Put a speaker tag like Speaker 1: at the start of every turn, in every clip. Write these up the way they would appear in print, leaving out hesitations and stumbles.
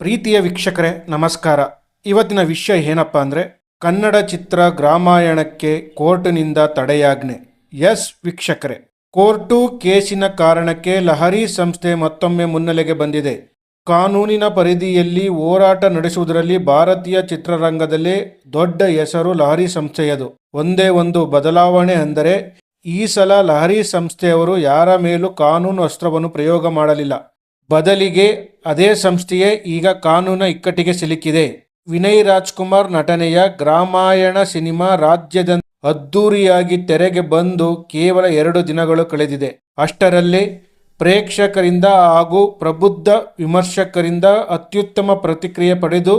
Speaker 1: ಪ್ರೀತಿಯ ವೀಕ್ಷಕರೇ ನಮಸ್ಕಾರ. ಇವತ್ತಿನ ವಿಷಯ ಏನಪ್ಪ ಅಂದರೆ ಕನ್ನಡ ಚಿತ್ರ ಗ್ರಾಮಾಯಣಕ್ಕೆ ಕೋರ್ಟ್ನಿಂದ ತಡೆಯಾಜ್ಞೆ. ಎಸ್ ವೀಕ್ಷಕರೇ, ಕೋರ್ಟು ಕೇಸಿನ ಕಾರಣಕ್ಕೆ ಲಹರಿ ಸಂಸ್ಥೆ ಮತ್ತೊಮ್ಮೆ ಮುನ್ನೆಲೆಗೆ ಬಂದಿದೆ. ಕಾನೂನಿನ ಪರಿಧಿಯಲ್ಲಿ ಹೋರಾಟ ನಡೆಸುವುದರಲ್ಲಿ ಭಾರತೀಯ ಚಿತ್ರರಂಗದಲ್ಲೇ ದೊಡ್ಡ ಹೆಸರು ಲಹರಿ ಸಂಸ್ಥೆಯದು. ಒಂದೇ ಒಂದು ಬದಲಾವಣೆ ಅಂದರೆ ಈ ಸಲ ಲಹರಿ ಸಂಸ್ಥೆಯವರು ಯಾರ ಮೇಲೂ ಕಾನೂನು ಅಸ್ತ್ರವನ್ನು ಪ್ರಯೋಗ ಮಾಡಲಿಲ್ಲ. ಬದಲಿಗೆ ಅದೇ ಸಂಸ್ಥೆಯೇ ಈಗ ಕಾನೂನಿನ ಇಕ್ಕಟ್ಟಿಗೆ ಸಿಲುಕಿದೆ. ವಿನಯ್ ರಾಜ್ಕುಮಾರ್ ನಟನೆಯ ಗ್ರಾಮಾಯಣ ಸಿನಿಮಾ ರಾಜ್ಯದ ಅದ್ದೂರಿಯಾಗಿ ತೆರೆಗೆ ಬಂದು ಕೇವಲ 2 ದಿನಗಳು ಕಳೆದಿದೆ. ಅಷ್ಟರಲ್ಲೇ ಪ್ರೇಕ್ಷಕರಿಂದ ಹಾಗೂ ಪ್ರಬುದ್ಧ ವಿಮರ್ಶಕರಿಂದ ಅತ್ಯುತ್ತಮ ಪ್ರತಿಕ್ರಿಯೆ ಪಡೆದು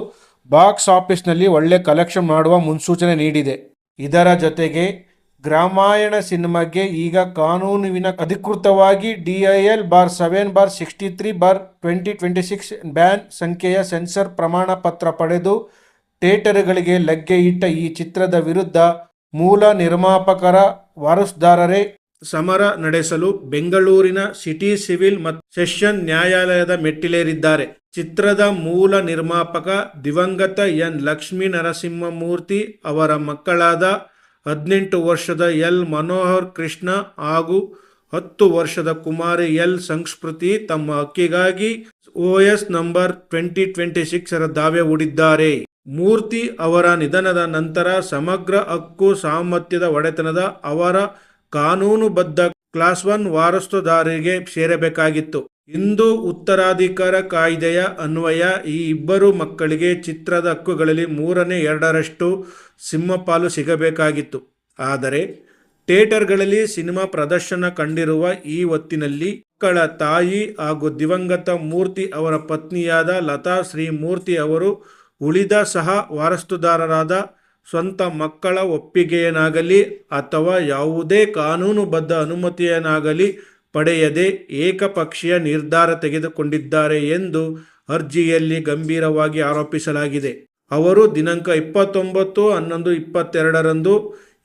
Speaker 1: ಬಾಕ್ಸ್ ಆಫೀಸ್ನಲ್ಲಿ ಒಳ್ಳೆ ಕಲೆಕ್ಷನ್ ಮಾಡುವ ಮುನ್ಸೂಚನೆ ನೀಡಿದೆ. ಇದರ ಜೊತೆಗೆ ಗ್ರಾಮಾಯಣ ಸಿನಿಮಾಗೆ ಈಗ ಕಾನೂನಿನ ಅಧಿಕೃತವಾಗಿ DIL-7/63/2026 ಬ್ಯಾನ್ ಸಂಖ್ಯೆಯ ಸೆನ್ಸರ್ ಪ್ರಮಾಣ ಪತ್ರ ಪಡೆದು ಥಿಯೇಟರ್ಗಳಿಗೆ ಲಗ್ಗೆ ಇಟ್ಟ ಈ ಚಿತ್ರದ ವಿರುದ್ಧ ಮೂಲ ನಿರ್ಮಾಪಕರ ವಾರಸುದಾರರೇ ಸಮರ ನಡೆಸಲು ಬೆಂಗಳೂರಿನ ಸಿಟಿ ಸಿವಿಲ್ ಮತ್ತು ಸೆಷನ್ ನ್ಯಾಯಾಲಯದ ಮೆಟ್ಟಿಲೇರಿದ್ದಾರೆ. ಚಿತ್ರದ ಮೂಲ ನಿರ್ಮಾಪಕ ದಿವಂಗತ ಎನ್ ಲಕ್ಷ್ಮೀ ನರಸಿಂಹಮೂರ್ತಿ ಅವರ ಮಕ್ಕಳಾದ 18 ವರ್ಷದ ಎಲ್ ಮನೋಹರ್ ಕೃಷ್ಣ ಹಾಗೂ 10 ವರ್ಷದ ಕುಮಾರಿ ಎಲ್ ಸಂಸ್ಕೃತಿ ತಮ್ಮ ಹಕ್ಕಿಗಾಗಿ OS ನಂಬರ್ 2026 ದಾವೆ ಹೂಡಿದ್ದಾರೆ. ಮೂರ್ತಿ ಅವರ ನಿಧನದ ನಂತರ ಸಮಗ್ರ ಹಕ್ಕು ಸಾಮರ್ಥ್ಯದ ಒಡೆತನದ ಅವರ ಕಾನೂನುಬದ್ಧ ಕ್ಲಾಸ್ 1 ವಾರಸುದಾರರಿಗೆ ಸೇರಬೇಕಾಗಿತ್ತು. ಇಂದು ಉತ್ತರಾಧಿಕಾರ ಕಾಯ್ದೆಯ ಅನ್ವಯ ಈ ಇಬ್ಬರು ಮಕ್ಕಳಿಗೆ ಚಿತ್ರದ ಹಕ್ಕುಗಳಲ್ಲಿ 2/3 ಸಿಂಹಪಾಲು ಸಿಗಬೇಕಾಗಿತ್ತು. ಆದರೆ ಥಿಯೇಟರ್ಗಳಲ್ಲಿ ಸಿನಿಮಾ ಪ್ರದರ್ಶನ ಕಂಡಿರುವ ಈ ಹೊತ್ತಿನಲ್ಲಿ ಮಕ್ಕಳ ತಾಯಿ ಹಾಗೂ ದಿವಂಗತ ಮೂರ್ತಿ ಅವರ ಪತ್ನಿಯಾದ ಲತಾ ಶ್ರೀ ಮೂರ್ತಿ ಅವರು ಉಳಿದ ಸಹ ವಾರಸುದಾರರಾದ ಸ್ವಂತ ಮಕ್ಕಳ ಒಪ್ಪಿಗೆಯನ್ನಾಗಲಿ ಅಥವಾ ಯಾವುದೇ ಕಾನೂನುಬದ್ಧ ಅನುಮತಿಯನ್ನಾಗಲಿ ಪಡೆಯದೆ ಏಕಪಕ್ಷೀಯ ನಿರ್ಧಾರ ತೆಗೆದುಕೊಂಡಿದ್ದಾರೆ ಎಂದು ಅರ್ಜಿಯಲ್ಲಿ ಗಂಭೀರವಾಗಿ ಆರೋಪಿಸಲಾಗಿದೆ. ಅವರು ದಿನಾಂಕ 29/11/22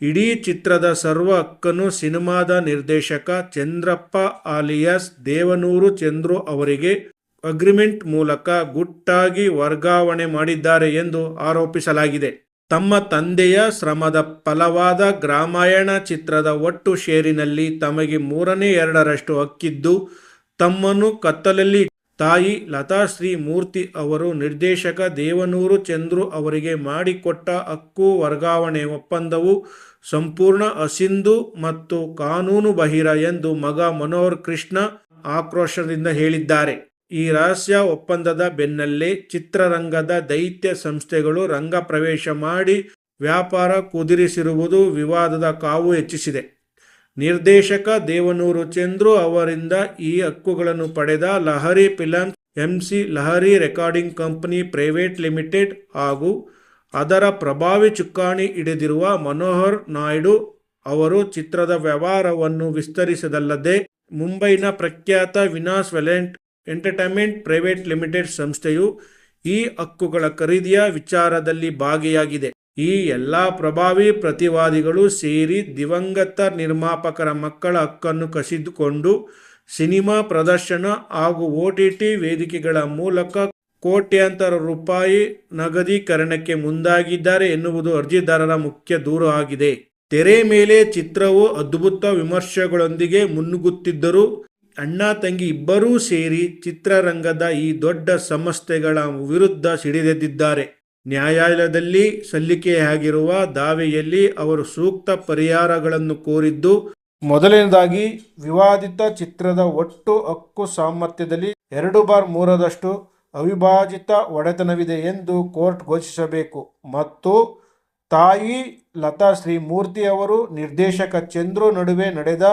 Speaker 1: ಇಡೀ ಚಿತ್ರದ ಸರ್ವ ಹಕ್ಕನ್ನು ಸಿನಿಮಾದ ನಿರ್ದೇಶಕ ಚಂದ್ರಪ್ಪ ಆಲಿಯಾಸ್ ದೇವನೂರು ಚಂದ್ರು ಅವರಿಗೆ ಅಗ್ರಿಮೆಂಟ್ ಮೂಲಕ ಗುಟ್ಟಾಗಿ ವರ್ಗಾವಣೆ ಮಾಡಿದ್ದಾರೆ ಎಂದು ಆರೋಪಿಸಲಾಗಿದೆ. ತಮ್ಮ ತಂದೆಯ ಶ್ರಮದ ಫಲವಾದ ಗ್ರಾಮಾಯಣ ಚಿತ್ರದ ಒಟ್ಟು ಷೇರಿನಲ್ಲಿ ತಮಗೆ 2/3 ಹಕ್ಕಿದ್ದು, ತಮ್ಮನ್ನು ಕತ್ತಲಲ್ಲಿ ತಾಯಿ ಲತಾ ಶ್ರೀ ಮೂರ್ತಿ ಅವರು ನಿರ್ದೇಶಕ ದೇವನೂರು ಚಂದ್ರು ಅವರಿಗೆ ಮಾಡಿಕೊಟ್ಟ ಹಕ್ಕು ವರ್ಗಾವಣೆ ಒಪ್ಪಂದವು ಸಂಪೂರ್ಣ ಅಸಿಂಧು ಮತ್ತು ಕಾನೂನು ಬಾಹಿರ ಎಂದು ಮಗ ಮನೋಹರ್ ಕೃಷ್ಣ ಆಕ್ರೋಶದಿಂದ ಹೇಳಿದ್ದಾರೆ. ಈ ರಹಸ್ಯ ಒಪ್ಪಂದದ ಬೆನ್ನಲ್ಲೇ ಚಿತ್ರರಂಗದ ದೈತ್ಯ ಸಂಸ್ಥೆಗಳು ರಂಗ ಪ್ರವೇಶ ಮಾಡಿ ವ್ಯಾಪಾರ ಕುದುರಿಸಿರುವುದು ವಿವಾದದ ಕಾವು ಹೆಚ್ಚಿಸಿದೆ. ನಿರ್ದೇಶಕ ದೇವನೂರು ಚಂದ್ರು ಅವರಿಂದ ಈ ಹಕ್ಕುಗಳನ್ನು ಪಡೆದ Lahari films MC Lahari recording company private limited ಹಾಗೂ ಅದರ ಪ್ರಭಾವಿ ಚುಕ್ಕಾಣಿ ಹಿಡಿದಿರುವ ಮನೋಹರ್ ನಾಯ್ಡು ಅವರು ಚಿತ್ರದ ವ್ಯವಹಾರವನ್ನು ವಿಸ್ತರಿಸದಲ್ಲದೆ ಮುಂಬೈನ ಪ್ರಖ್ಯಾತ ವಿನಾಸ್ ವೆಲೆಂಟ್ ಎಂಟರ್ಟೈನ್ಮೆಂಟ್ ಪ್ರೈವೇಟ್ ಲಿಮಿಟೆಡ್ ಸಂಸ್ಥೆಯು ಈ ಹಕ್ಕುಗಳ ಖರೀದಿಯ ವಿಚಾರದಲ್ಲಿ ಭಾಗಿಯಾಗಿದೆ. ಈ ಎಲ್ಲ ಪ್ರಭಾವಿ ಪ್ರತಿವಾದಿಗಳು ಸೇರಿ ದಿವಂಗತ ನಿರ್ಮಾಪಕರ ಮಕ್ಕಳ ಹಕ್ಕನ್ನು ಕಸಿದುಕೊಂಡು ಸಿನಿಮಾ ಪ್ರದರ್ಶನ ಹಾಗೂ OTT ವೇದಿಕೆಗಳ ಮೂಲಕ ಕೋಟ್ಯಾಂತರ ರೂಪಾಯಿ ನಗದೀಕರಣಕ್ಕೆ ಮುಂದಾಗಿದ್ದಾರೆ ಎನ್ನುವುದು ಅರ್ಜಿದಾರರ ಮುಖ್ಯ ದೂರು ಆಗಿದೆ. ತೆರೆ ಮೇಲೆ ಚಿತ್ರವು ಅದ್ಭುತ ವಿಮರ್ಶೆಗಳೊಂದಿಗೆ ಮುನ್ನುಗ್ಗುತ್ತಿದ್ದರೂ ಅಣ್ಣ ತಂಗಿ ಇಬ್ಬರೂ ಸೇರಿ ಚಿತ್ರರಂಗದ ಈ ದೊಡ್ಡ ಸಂಸ್ಥೆಗಳ ವಿರುದ್ಧ ಸಿಡಿದೆದ್ದಿದ್ದಾರೆ. ನ್ಯಾಯಾಲಯದಲ್ಲಿ ಸಲ್ಲಿಕೆಯಾಗಿರುವ ದಾವೆಯಲ್ಲಿ ಅವರು ಸೂಕ್ತ ಪರಿಹಾರಗಳನ್ನು ಕೋರಿದ್ದು, ಮೊದಲನೇದಾಗಿ ವಿವಾದಿತ ಚಿತ್ರದ ಒಟ್ಟು ಹಕ್ಕು ಸಾಮರ್ಥ್ಯದಲ್ಲಿ 2/3 ಅವಿಭಾಜಿತ ಒಡೆತನವಿದೆ ಎಂದು ಕೋರ್ಟ್ ಘೋಷಿಸಬೇಕು ಮತ್ತು ತಾಯಿ ಲತಾ ಶ್ರೀ ಮೂರ್ತಿ ಅವರು ನಿರ್ದೇಶಕ ಚಂದ್ರು ನಡುವೆ ನಡೆದ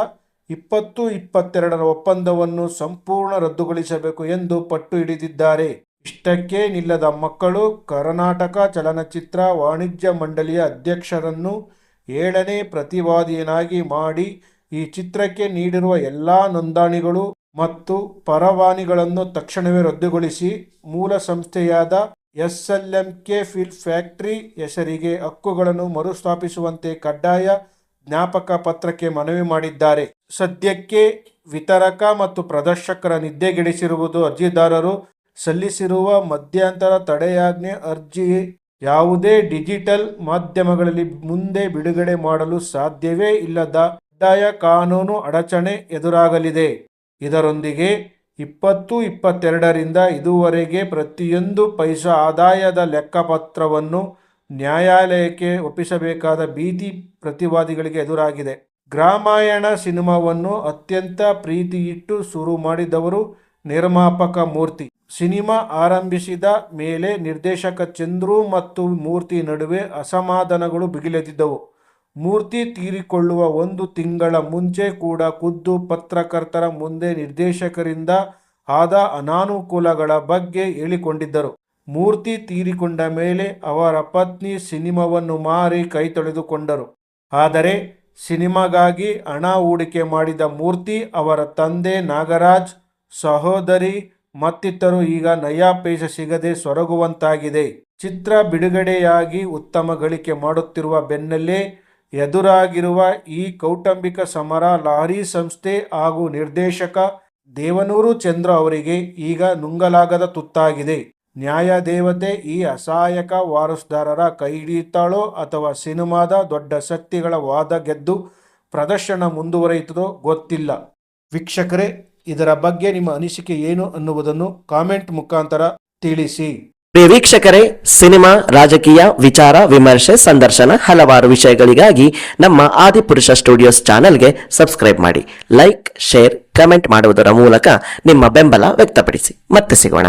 Speaker 1: 2022 ಒಪ್ಪಂದವನ್ನು ಸಂಪೂರ್ಣ ರದ್ದುಗೊಳಿಸಬೇಕು ಎಂದು ಪಟ್ಟು ಹಿಡಿದಿದ್ದಾರೆ. ಇಷ್ಟಕ್ಕೆ ನಿಲ್ಲದ ಮಕ್ಕಳು ಕರ್ನಾಟಕ ಚಲನಚಿತ್ರ ವಾಣಿಜ್ಯ ಮಂಡಳಿಯ ಅಧ್ಯಕ್ಷರನ್ನು 7ನೇ ಪ್ರತಿವಾದಿಯನ್ನಾಗಿ ಮಾಡಿ ಈ ಚಿತ್ರಕ್ಕೆ ನೀಡಿರುವ ಎಲ್ಲ ನೋಂದಣಿಗಳು ಮತ್ತು ಪರವಾನಗಿಗಳನ್ನು ತಕ್ಷಣವೇ ರದ್ದುಗೊಳಿಸಿ ಮೂಲ ಸಂಸ್ಥೆಯಾದ SLMK ಫಿಲ್ಮ್ ಫ್ಯಾಕ್ಟರಿ ಹೆಸರಿಗೆ ಹಕ್ಕುಗಳನ್ನು ಮರುಸ್ಥಾಪಿಸುವಂತೆ ಕಡ್ಡಾಯ ಜ್ಞಾಪಕ ಪತ್ರಕ್ಕೆ ಮನವಿ ಮಾಡಿದ್ದಾರೆ. ಸದ್ಯಕ್ಕೆ ವಿತರಕ ಮತ್ತು ಪ್ರದರ್ಶಕರ ನಿದ್ದೆಗೆಡಿಸಿರುವುದು ಅರ್ಜಿದಾರರು ಸಲ್ಲಿಸಿರುವ ಮಧ್ಯಂತರ ತಡೆಯಾಜ್ಞೆ ಅರ್ಜಿ ಯಾವುದೇ ಡಿಜಿಟಲ್ ಮಾಧ್ಯಮಗಳಲ್ಲಿ ಮುಂದೆ ಬಿಡುಗಡೆ ಮಾಡಲು ಸಾಧ್ಯವೇ ಇಲ್ಲದ ಕಡ್ಡಾಯ ಕಾನೂನು ಅಡಚಣೆ ಎದುರಾಗಲಿದೆ. ಇದರೊಂದಿಗೆ 2022ರಿಂದ ಇದುವರೆಗೆ ಪ್ರತಿಯೊಂದು ಪೈಸಾ ಆದಾಯದ ಲೆಕ್ಕಪತ್ರವನ್ನು ನ್ಯಾಯಾಲಯಕ್ಕೆ ಒಪ್ಪಿಸಬೇಕಾದ ಭೀತಿ ಪ್ರತಿವಾದಿಗಳಿಗೆ ಎದುರಾಗಿದೆ. ಗ್ರಾಮಾಯಣ ಸಿನಿಮಾವನ್ನು ಅತ್ಯಂತ ಪ್ರೀತಿಯಿಟ್ಟು ಶುರು ಮಾಡಿದವರು ನಿರ್ಮಾಪಕ ಮೂರ್ತಿ. ಸಿನಿಮಾ ಆರಂಭಿಸಿದ ಮೇಲೆ ನಿರ್ದೇಶಕ ಚಂದ್ರು ಮತ್ತು ಮೂರ್ತಿ ನಡುವೆ ಅಸಮಾಧಾನಗಳು ಬಿಗಿಲೆದ್ದಿದ್ದವು. ಮೂರ್ತಿ ತೀರಿಕೊಳ್ಳುವ 1 ತಿಂಗಳ ಮುಂಚೆ ಕೂಡ ಖುದ್ದು ಪತ್ರಕರ್ತರ ಮುಂದೆ ನಿರ್ದೇಶಕರಿಂದ ಆದ ಅನಾನುಕೂಲಗಳ ಬಗ್ಗೆ ಹೇಳಿಕೊಂಡಿದ್ದರು. ಮೂರ್ತಿ ತೀರಿಕೊಂಡ ಮೇಲೆ ಅವರ ಪತ್ನಿ ಸಿನಿಮಾವನ್ನು ಮಾರಿ ಕೈ ತೊಳೆದುಕೊಂಡರು. ಆದರೆ ಸಿನಿಮಾಗಾಗಿ ಹಣ ಹೂಡಿಕೆ ಮಾಡಿದ ಮೂರ್ತಿ, ಅವರ ತಂದೆ ನಾಗರಾಜ್, ಸಹೋದರಿ ಮತ್ತಿತರರು ಈಗ ನಯಾ ಪೈಸೆ ಸಿಗದೆ ಸೊರಗುವಂತಾಗಿದೆ. ಚಿತ್ರ ಬಿಡುಗಡೆಯಾಗಿ ಉತ್ತಮ ಗಳಿಕೆ ಮಾಡುತ್ತಿರುವ ಬೆನ್ನಲ್ಲೇ ಎದುರಾಗಿರುವ ಈ ಕೌಟುಂಬಿಕ ಸಮರ ಲಾರಿ ಸಂಸ್ಥೆ ಹಾಗೂ ನಿರ್ದೇಶಕ ದೇವನೂರು ಚಂದ್ರ ಅವರಿಗೆ ಈಗ ನುಂಗಲಾಗದ ತುತ್ತಾಗಿದೆ. ನ್ಯಾಯದೇವತೆ ಈ ಅಸಹಾಯಕ ವಾರಸುದಾರರ ಕೈ ಹಿಡಿಯುತ್ತಾಳೋ ಅಥವಾ ಸಿನಿಮಾದ ದೊಡ್ಡ ಶಕ್ತಿಗಳ ವಾದ ಗೆದ್ದು ಪ್ರದರ್ಶನ ಮುಂದುವರಿಯುತ್ತದೋ ಗೊತ್ತಿಲ್ಲ. ವೀಕ್ಷಕರೇ, ಇದರ ಬಗ್ಗೆ ನಿಮ್ಮ ಅನಿಸಿಕೆ ಏನು ಅನ್ನುವುದನ್ನು ಕಾಮೆಂಟ್ ಮುಖಾಂತರ ತಿಳಿಸಿ.
Speaker 2: ಪ್ರಿಯ ವೀಕ್ಷಕರೇ, ಸಿನಿಮಾ, ರಾಜಕೀಯ, ವಿಚಾರ, ವಿಮರ್ಶೆ, ಸಂದರ್ಶನ ಹಲವಾರು ವಿಷಯಗಳಿಗಾಗಿ ನಮ್ಮ ಆದಿಪುರುಷ ಸ್ಟುಡಿಯೋಸ್ ಚಾನೆಲ್ಗೆ ಸಬ್ಸ್ಕ್ರೈಬ್ ಮಾಡಿ. ಲೈಕ್, ಶೇರ್, ಕಮೆಂಟ್ ಮಾಡುವುದರ ಮೂಲಕ ನಿಮ್ಮ ಬೆಂಬಲ ವ್ಯಕ್ತಪಡಿಸಿ. ಮತ್ತೆ ಸಿಗೋಣ.